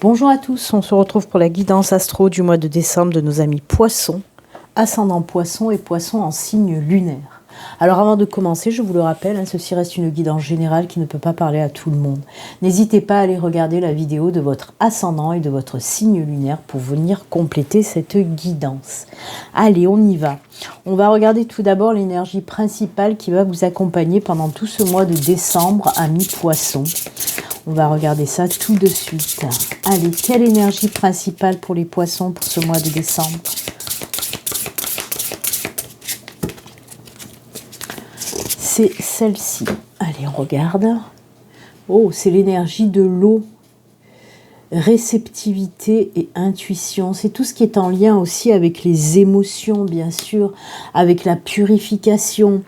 Bonjour à tous, on se retrouve pour la guidance astro du mois de décembre de nos amis poissons, ascendant poisson et poisson en signe lunaire. Alors avant de commencer, je vous le rappelle, ceci reste une guidance générale qui ne peut pas parler à tout le monde. N'hésitez pas à aller regarder la vidéo de votre ascendant et de votre signe lunaire pour venir compléter cette guidance. Allez, on y va. On va regarder tout d'abord l'énergie principale qui va vous accompagner pendant tout ce mois de décembre à mi-poisson. On va regarder ça tout de suite. Allez, quelle énergie principale pour les poissons pour ce mois de décembre? C'est celle-ci. Allez, on regarde. Oh, c'est l'énergie de l'eau. Réceptivité et intuition. C'est tout ce qui est en lien aussi avec les émotions, bien sûr, avec la purification.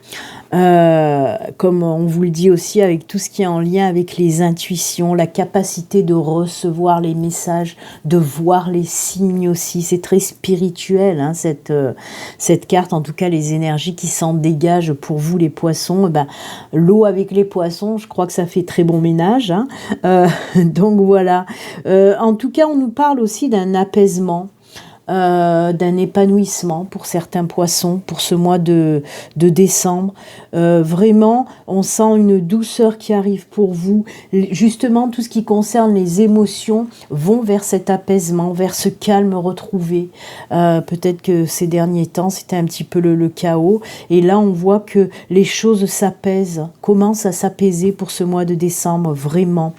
Comme on vous le dit aussi, avec tout ce qui est en lien avec les intuitions, la capacité de recevoir les messages, de voir les signes aussi. C'est très spirituel, cette carte, en tout cas les énergies qui s'en dégagent pour vous les poissons. L'eau avec les poissons, je crois que ça fait très bon ménage. Donc voilà. En tout cas, on nous parle aussi d'un apaisement. D'un épanouissement pour certains poissons pour ce mois de décembre. Vraiment, on sent une douceur qui arrive pour vous. Justement, tout ce qui concerne les émotions vont vers cet apaisement, vers ce calme retrouvé. Peut-être que ces derniers temps, c'était un petit peu le chaos. Et là, on voit que les choses s'apaisent, commencent à s'apaiser pour ce mois de décembre, vraiment.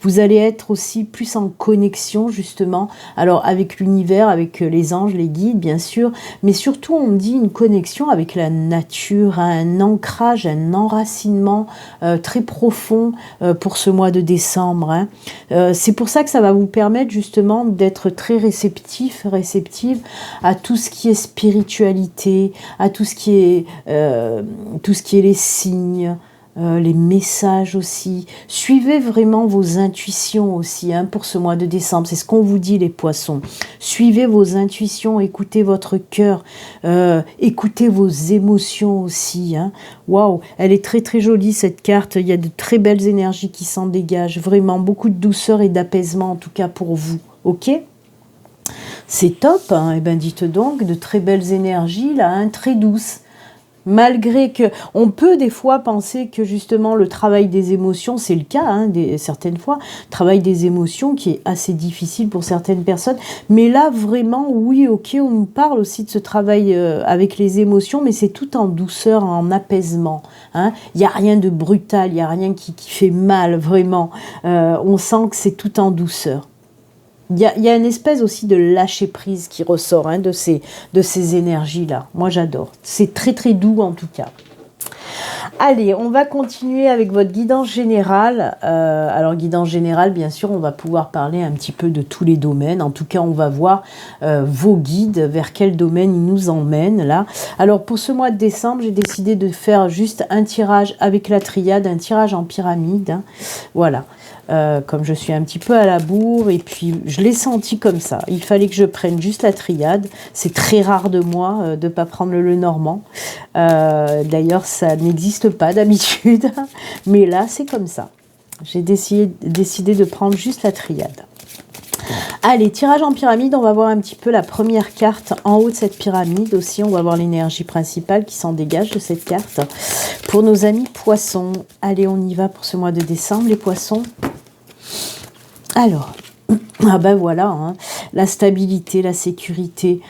Vous allez être aussi plus en connexion, justement, alors avec l'univers, avec les anges, les guides, bien sûr, mais surtout, on dit une connexion avec la nature, un ancrage, un enracinement très profond pour ce mois de décembre. C'est pour ça que ça va vous permettre justement d'être très réceptive à tout ce qui est spiritualité, à tout ce qui est les signes, les messages aussi. Suivez vraiment vos intuitions aussi pour ce mois de décembre. C'est ce qu'on vous dit les poissons. Suivez vos intuitions, écoutez votre cœur, écoutez vos émotions aussi. Waouh, elle est très très jolie cette carte. Il y a de très belles énergies qui s'en dégagent. Vraiment beaucoup de douceur et d'apaisement en tout cas pour vous. Ok ? C'est top. Et ben dites donc, de très belles énergies là, très douces. Malgré que, on peut des fois penser que justement le travail des émotions, c'est le cas, certaines fois, travail des émotions qui est assez difficile pour certaines personnes, mais là vraiment, oui, ok, on nous parle aussi de ce travail avec les émotions, mais c'est tout en douceur, en apaisement, il n'y a rien de brutal, il n'y a rien qui fait mal, vraiment, on sent que c'est tout en douceur. Il y a une espèce aussi de lâcher prise qui ressort de ces énergies-là. Moi, j'adore. C'est très, très doux en tout cas. Allez, on va continuer avec votre guidance générale. Alors, guidance générale, bien sûr, on va pouvoir parler un petit peu de tous les domaines. En tout cas, on va voir vos guides, vers quel domaine ils nous emmènent là. Alors, pour ce mois de décembre, j'ai décidé de faire juste un tirage avec la triade, un tirage en pyramide. Voilà. Comme je suis un petit peu à la bourre et puis je l'ai senti comme ça. Il fallait que je prenne juste la triade. C'est très rare de moi de ne pas prendre le normand. D'ailleurs, ça n'existe pas d'habitude. Mais là, c'est comme ça. J'ai décidé de prendre juste la triade. Allez, tirage en pyramide, on va voir un petit peu la première carte en haut de cette pyramide aussi. On va voir l'énergie principale qui s'en dégage de cette carte. Pour nos amis poissons, allez, on y va pour ce mois de décembre, les poissons. Alors, voilà, la stabilité, la sécurité.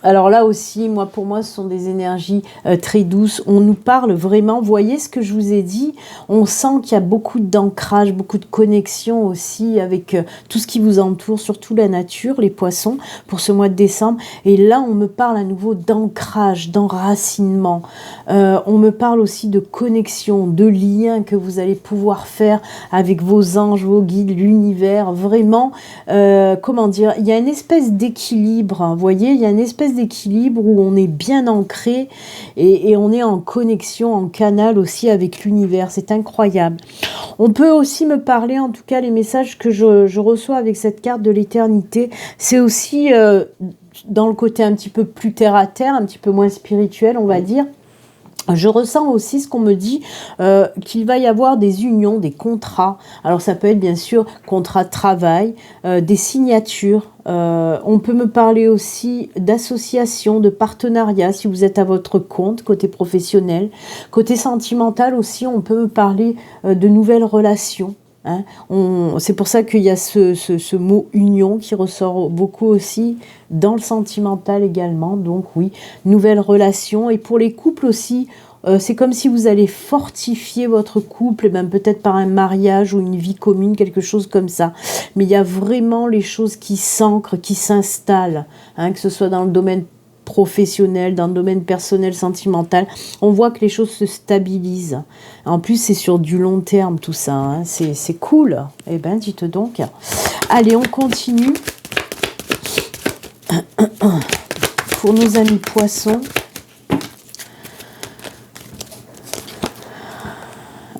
Alors là aussi, pour moi, ce sont des énergies très douces. On nous parle vraiment, voyez ce que je vous ai dit, on sent qu'il y a beaucoup d'ancrage, beaucoup de connexion aussi avec tout ce qui vous entoure, surtout la nature, les poissons, pour ce mois de décembre. Et là, on me parle à nouveau d'ancrage, d'enracinement. On me parle aussi de connexion, de lien que vous allez pouvoir faire avec vos anges, vos guides, l'univers. Vraiment, comment dire, il y a une espèce d'équilibre, vous voyez, il y a une espèce d'équilibre où on est bien ancré et on est en connexion, en canal aussi avec l'univers. C'est incroyable. On peut aussi me parler, en tout cas les messages que je reçois avec cette carte de l'éternité, c'est aussi dans le côté un petit peu plus terre à terre, un petit peu moins spirituel, on va dire. Je ressens aussi ce qu'on me dit, qu'il va y avoir des unions, des contrats. Alors ça peut être bien sûr contrat de travail, des signatures. On peut me parler aussi d'associations, de partenariats si vous êtes à votre compte, côté professionnel. Côté sentimental aussi, on peut me parler de nouvelles relations. Hein. C'est pour ça qu'il y a ce mot union qui ressort beaucoup aussi dans le sentimental également. Donc oui, nouvelles relations. Et pour les couples aussi, c'est comme si vous allez fortifier votre couple, et même peut-être par un mariage ou une vie commune, quelque chose comme ça. Mais il y a vraiment les choses qui s'ancrent, qui s'installent, hein, que ce soit dans le domaine professionnel, dans le domaine personnel, sentimental, on voit que les choses se stabilisent. En plus, c'est sur du long terme tout ça, hein. C'est cool. Eh ben, dites donc. Allez, on continue. Pour nos amis poissons.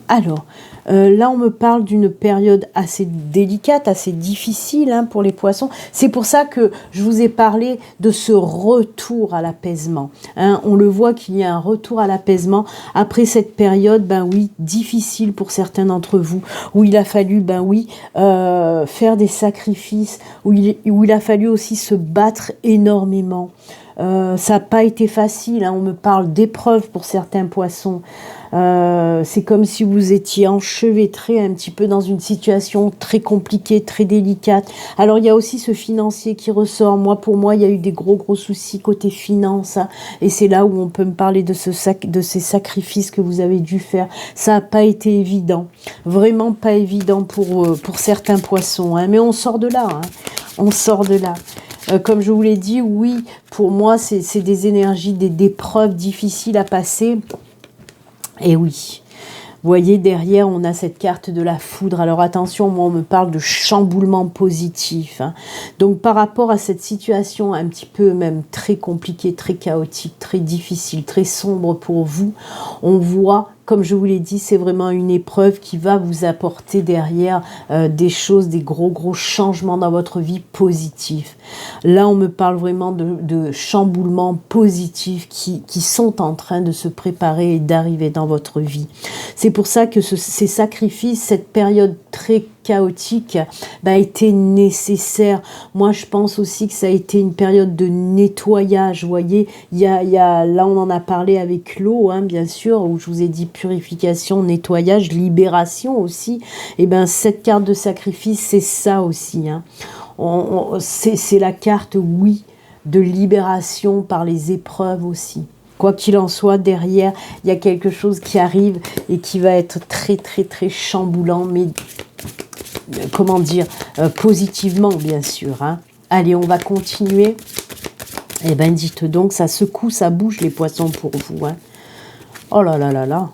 Alors, là, on me parle d'une période assez délicate, assez difficile, hein, pour les poissons. C'est pour ça que je vous ai parlé de ce retour à l'apaisement. Hein. On le voit qu'il y a un retour à l'apaisement après cette période, ben oui, difficile pour certains d'entre vous, où il a fallu, ben oui, faire des sacrifices, où il a fallu aussi se battre énormément. Ça n'a pas été facile, hein. On me parle d'épreuves pour certains poissons. C'est comme si vous étiez enchevêtré un petit peu dans une situation très compliquée, très délicate. Alors il y a aussi ce financier qui ressort. Pour moi, il y a eu des gros soucis côté finance, hein, et c'est là où on peut me parler de ces sacrifices que vous avez dû faire. Ça n'a pas été évident, vraiment pas évident pour certains poissons, hein, mais on sort de là, hein. On sort de là. Comme je vous l'ai dit, oui, pour moi, c'est des énergies, des épreuves difficiles à passer. Et oui, vous voyez, derrière, on a cette carte de la foudre. Alors attention, moi, on me parle de chamboulement positif, hein. Donc, par rapport à cette situation un petit peu même très compliquée, très chaotique, très difficile, très sombre pour vous, on voit, comme je vous l'ai dit, c'est vraiment une épreuve qui va vous apporter derrière des choses, des gros changements dans votre vie positifs. Là, on me parle vraiment de chamboulements positifs qui sont en train de se préparer et d'arriver dans votre vie. C'est pour ça que ces sacrifices, cette période très chaotique, était nécessaire. Moi, je pense aussi que ça a été une période de nettoyage. Vous voyez, là, on en a parlé avec l'eau, hein, bien sûr, où je vous ai dit purification, nettoyage, libération aussi. Et cette carte de sacrifice, c'est ça aussi, hein. C'est la carte, oui, de libération par les épreuves aussi. Quoi qu'il en soit, derrière, il y a quelque chose qui arrive et qui va être très chamboulant, mais comment dire, positivement, bien sûr, hein. Allez, on va continuer. Eh ben, dites donc, ça secoue, ça bouge, les poissons, pour vous, hein. Oh là là là là.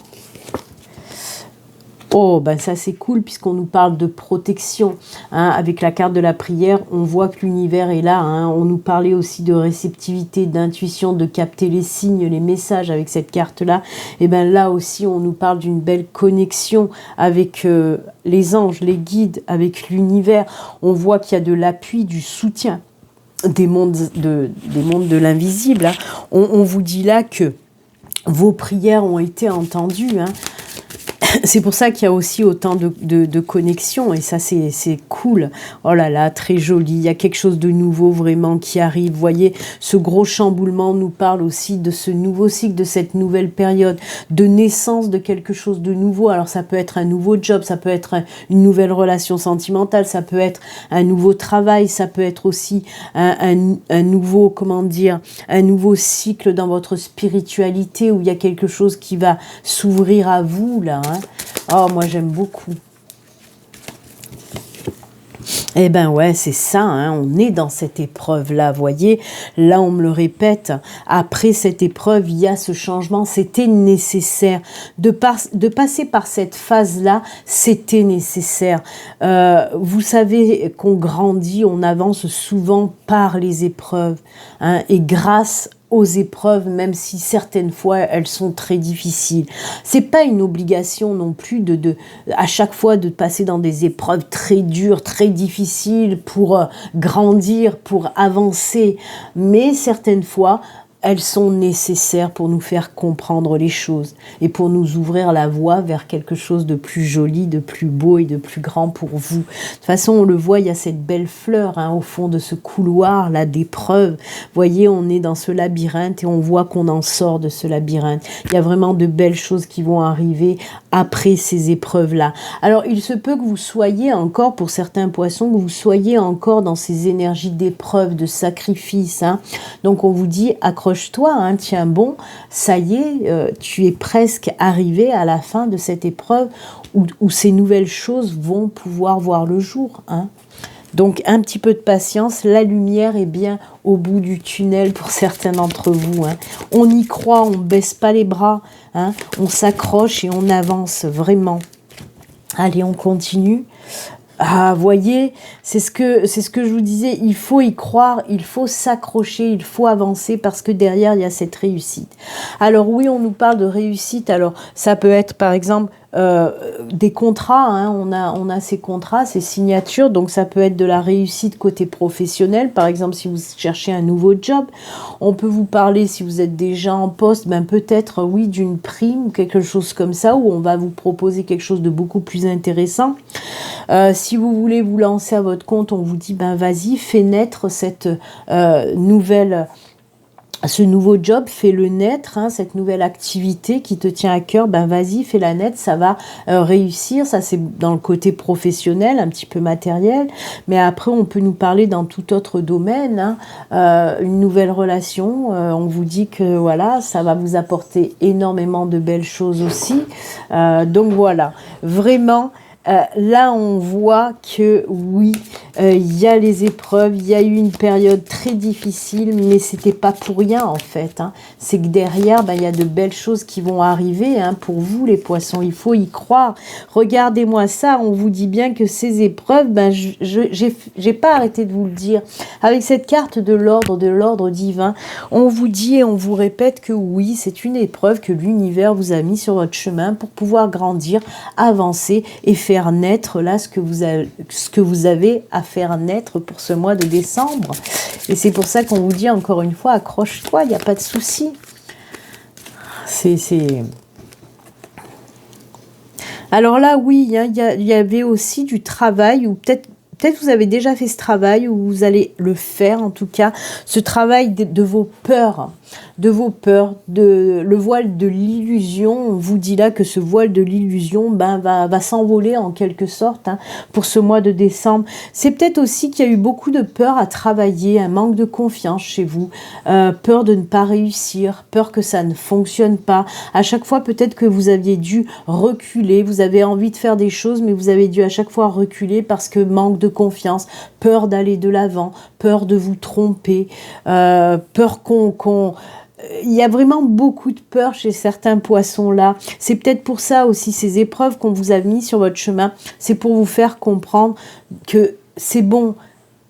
Oh, ça c'est cool puisqu'on nous parle de protection, hein. Avec la carte de la prière, on voit que l'univers est là, hein. On nous parlait aussi de réceptivité, d'intuition, de capter les signes, les messages avec cette carte-là. Et là aussi, on nous parle d'une belle connexion avec les anges, les guides, avec l'univers. On voit qu'il y a de l'appui, du soutien des mondes de l'invisible, hein. On vous dit là que vos prières ont été entendues, hein. C'est pour ça qu'il y a aussi autant de connexions, et ça c'est cool. Oh là là, très joli, il y a quelque chose de nouveau vraiment qui arrive. Vous voyez, ce gros chamboulement nous parle aussi de ce nouveau cycle, de cette nouvelle période, de naissance de quelque chose de nouveau. Alors ça peut être un nouveau job, ça peut être une nouvelle relation sentimentale, ça peut être un nouveau travail, ça peut être aussi un nouveau, comment dire, un nouveau cycle dans votre spiritualité, où il y a quelque chose qui va s'ouvrir à vous là, hein. Oh, moi j'aime beaucoup. Eh ouais, c'est ça, hein, on est dans cette épreuve-là, voyez. Là, on me le répète, après cette épreuve, il y a ce changement, c'était nécessaire. De passer par cette phase-là, c'était nécessaire. Vous savez qu'on grandit, on avance souvent par les épreuves, hein, et grâce aux épreuves, même si certaines fois elles sont très difficiles. C'est pas une obligation non plus à chaque fois de passer dans des épreuves très dures, très difficiles pour grandir, pour avancer. Mais certaines fois, elles sont nécessaires pour nous faire comprendre les choses et pour nous ouvrir la voie vers quelque chose de plus joli, de plus beau et de plus grand pour vous. De toute façon, on le voit, il y a cette belle fleur au fond de ce couloir-là d'épreuves. Vous voyez, on est dans ce labyrinthe et on voit qu'on en sort de ce labyrinthe. Il y a vraiment de belles choses qui vont arriver après ces épreuves-là. Alors, il se peut que vous soyez encore, pour certains poissons, que vous soyez encore dans ces énergies d'épreuve, de sacrifice. Donc, on vous dit, accroche-toi, tiens bon, ça y est, tu es presque arrivé à la fin de cette épreuve où ces nouvelles choses vont pouvoir voir le jour. Donc, un petit peu de patience, la lumière est bien au bout du tunnel pour certains d'entre vous. On y croit, on ne baisse pas les bras, on s'accroche et on avance vraiment. Allez, on continue. Ah, voyez, c'est ce que je vous disais, il faut y croire, il faut s'accrocher, il faut avancer parce que derrière, il y a cette réussite. Alors oui, on nous parle de réussite, alors ça peut être par exemple des contrats, on a ces contrats, ces signatures, donc ça peut être de la réussite côté professionnel, par exemple si vous cherchez un nouveau job, on peut vous parler si vous êtes déjà en poste, peut-être oui d'une prime, quelque chose comme ça, où on va vous proposer quelque chose de beaucoup plus intéressant. Si vous voulez vous lancer à votre compte, on vous dit vas-y, fais naître cette ce nouveau job, fais-le naître, cette nouvelle activité qui te tient à cœur, vas-y, fais-la naître, ça va réussir, ça c'est dans le côté professionnel, un petit peu matériel, mais après on peut nous parler dans tout autre domaine, une nouvelle relation, on vous dit que voilà, ça va vous apporter énormément de belles choses aussi, donc voilà, vraiment, là on voit que oui, il y a les épreuves, il y a eu une période très difficile, mais c'était pas pour rien en fait. C'est que derrière, il y a de belles choses qui vont arriver pour vous les poissons, il faut y croire. Regardez-moi ça, on vous dit bien que ces épreuves, j'ai pas arrêté de vous le dire. Avec cette carte de l'ordre divin, on vous dit et on vous répète que oui, c'est une épreuve que l'univers vous a mis sur votre chemin pour pouvoir grandir, avancer et faire naître là ce que vous avez à faire naître pour ce mois de décembre. Et c'est pour ça qu'on vous dit encore une fois, accroche-toi, il n'y a pas de souci. Alors là, oui, il y avait aussi du travail, ou peut-être vous avez déjà fait ce travail, ou vous allez le faire en tout cas, ce travail de vos peurs, le voile de l'illusion. On vous dit là que ce voile de l'illusion va s'envoler en quelque sorte pour ce mois de décembre. C'est peut-être aussi qu'il y a eu beaucoup de peur à travailler, un manque de confiance chez vous, peur de ne pas réussir, peur que ça ne fonctionne pas. À chaque fois peut-être que vous aviez dû reculer, vous avez envie de faire des choses mais vous avez dû à chaque fois reculer parce que manque de confiance, peur d'aller de l'avant, peur de vous tromper, peur il y a vraiment beaucoup de peur chez certains poissons là. C'est peut-être pour ça aussi ces épreuves qu'on vous a mis sur votre chemin, c'est pour vous faire comprendre que c'est bon,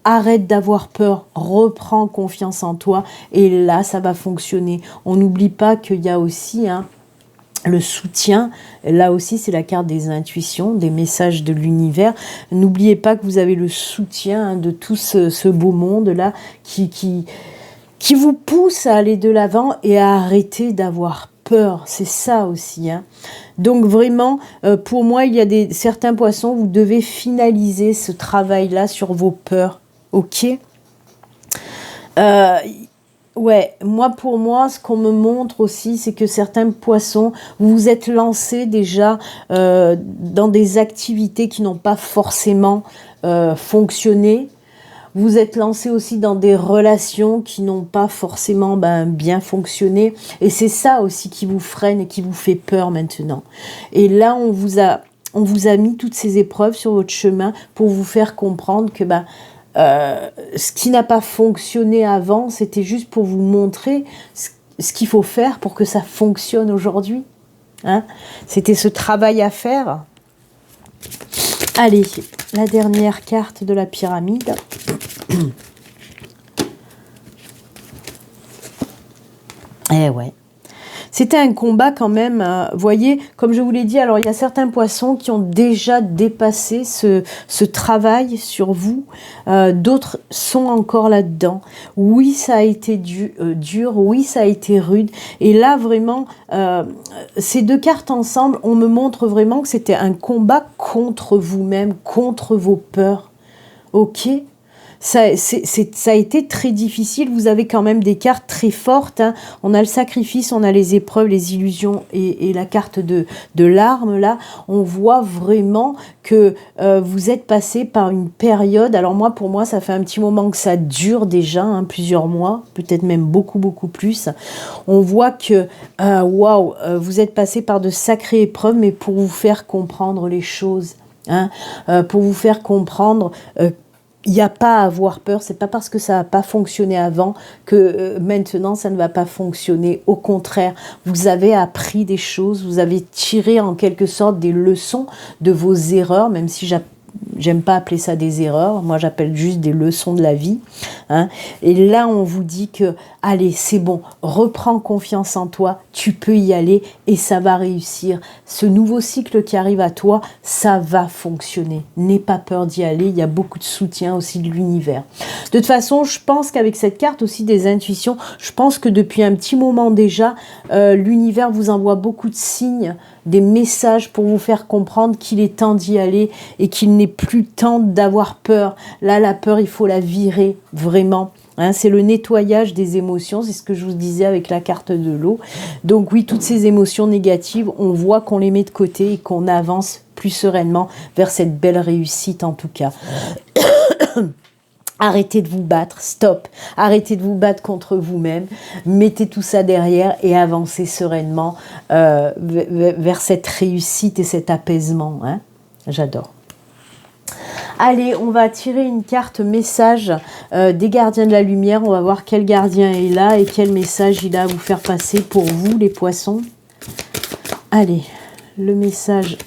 arrête d'avoir peur, reprends confiance en toi et là ça va fonctionner. On n'oublie pas qu'il y a aussi le soutien, là aussi c'est la carte des intuitions, des messages de l'univers. N'oubliez pas que vous avez le soutien de tout ce beau monde là qui vous pousse à aller de l'avant et à arrêter d'avoir peur. C'est ça aussi. Donc vraiment, pour moi, il y a certains poissons, vous devez finaliser ce travail-là sur vos peurs. Ok ? Ouais, pour moi, ce qu'on me montre aussi, c'est que certains poissons, vous vous êtes lancés déjà dans des activités qui n'ont pas forcément fonctionné. Vous êtes lancé aussi dans des relations qui n'ont pas forcément bien fonctionné. Et c'est ça aussi qui vous freine et qui vous fait peur maintenant. Et là, on vous a mis toutes ces épreuves sur votre chemin pour vous faire comprendre que ce qui n'a pas fonctionné avant, c'était juste pour vous montrer ce qu'il faut faire pour que ça fonctionne aujourd'hui. C'était ce travail à faire. Allez, la dernière carte de la pyramide. Eh ouais. C'était un combat quand même, vous voyez, comme je vous l'ai dit, alors il y a certains poissons qui ont déjà dépassé ce travail sur vous, d'autres sont encore là-dedans. Oui, ça a été dur, oui, ça a été rude, et là vraiment, ces deux cartes ensemble, on me montre vraiment que c'était un combat contre vous-même, contre vos peurs, ok? Ça a été très difficile, vous avez quand même des cartes très fortes, hein. On a le sacrifice, on a les épreuves, les illusions et la carte de l'arme, là, on voit vraiment que vous êtes passé par une période, alors moi, pour moi, ça fait un petit moment que ça dure déjà, hein, plusieurs mois, peut-être même beaucoup, beaucoup plus. On voit que, waouh, vous êtes passé par de sacrées épreuves, mais pour vous faire comprendre les choses, hein, pour vous faire comprendre il n'y a pas à avoir peur, c'est pas parce que ça n'a pas fonctionné avant que maintenant ça ne va pas fonctionner. Au contraire, vous avez appris des choses, vous avez tiré en quelque sorte des leçons de vos erreurs, même si j'aime pas appeler ça des erreurs, moi j'appelle juste des leçons de la vie, hein. Et là on vous dit que, allez c'est bon, reprends confiance en toi, tu peux y aller et ça va réussir. Ce nouveau cycle qui arrive à toi, ça va fonctionner. N'aie pas peur d'y aller, il y a beaucoup de soutien aussi de l'univers. De toute façon, je pense qu'avec cette carte aussi des intuitions, je pense que depuis un petit moment déjà, l'univers vous envoie beaucoup de signes, des messages pour vous faire comprendre qu'il est temps d'y aller et qu'il n'est plus temps d'avoir peur. Là, la peur, il faut la virer, vraiment. Hein, c'est le nettoyage des émotions, c'est ce que je vous disais avec la carte de l'eau. Donc oui, toutes ces émotions négatives, on voit qu'on les met de côté et qu'on avance plus sereinement vers cette belle réussite en tout cas. Arrêtez de vous battre, stop. Arrêtez de vous battre contre vous-même. Mettez tout ça derrière et avancez sereinement vers cette réussite et cet apaisement. Hein. J'adore. Allez, on va tirer une carte message des gardiens de la lumière. On va voir quel gardien est là et quel message il a à vous faire passer pour vous, les poissons. Allez, le message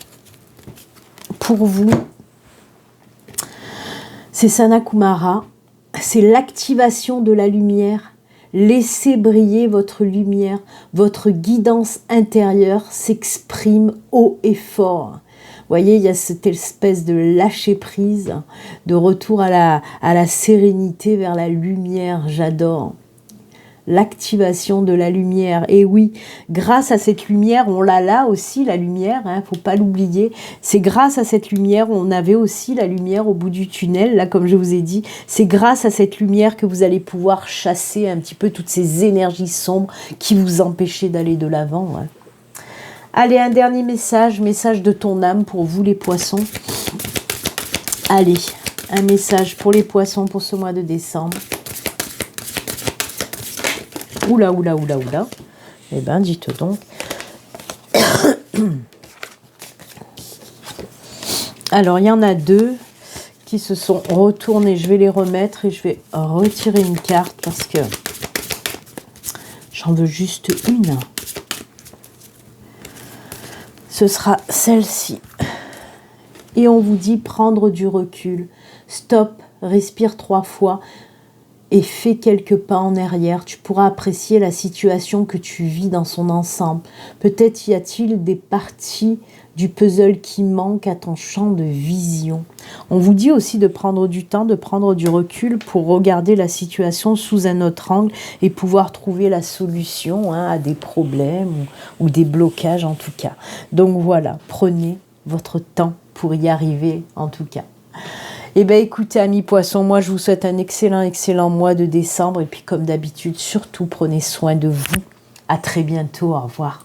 pour vous. C'est Sanakumara, c'est l'activation de la lumière. Laissez briller votre lumière, votre guidance intérieure s'exprime haut et fort. Vous voyez, il y a cette espèce de lâcher prise, de retour à la sérénité vers la lumière, j'adore. L'activation de la lumière. Et oui, grâce à cette lumière, on l'a là aussi, la lumière, hein, faut pas l'oublier. C'est grâce à cette lumière, on avait aussi la lumière au bout du tunnel, là, comme je vous ai dit. C'est grâce à cette lumière que vous allez pouvoir chasser un petit peu toutes ces énergies sombres qui vous empêchaient d'aller de l'avant. Hein. Allez, un dernier message, message de ton âme pour vous, les poissons. Allez, un message pour les poissons pour ce mois de décembre. Oula, oula, oula, oula. Eh bien, dites donc. Alors, il y en a deux qui se sont retournés. Je vais les remettre et je vais retirer une carte parce que j'en veux juste une. Ce sera celle-ci. Et on vous dit prendre du recul. Stop, respire 3 fois. Et fais quelques pas en arrière, tu pourras apprécier la situation que tu vis dans son ensemble. Peut-être y a-t-il des parties du puzzle qui manquent à ton champ de vision. On vous dit aussi de prendre du temps, de prendre du recul pour regarder la situation sous un autre angle et pouvoir trouver la solution à des problèmes ou des blocages en tout cas. Donc voilà, prenez votre temps pour y arriver en tout cas. Eh bien, écoutez, amis poissons, moi, je vous souhaite un excellent mois de décembre. Et puis, comme d'habitude, surtout, prenez soin de vous. À très bientôt. Au revoir.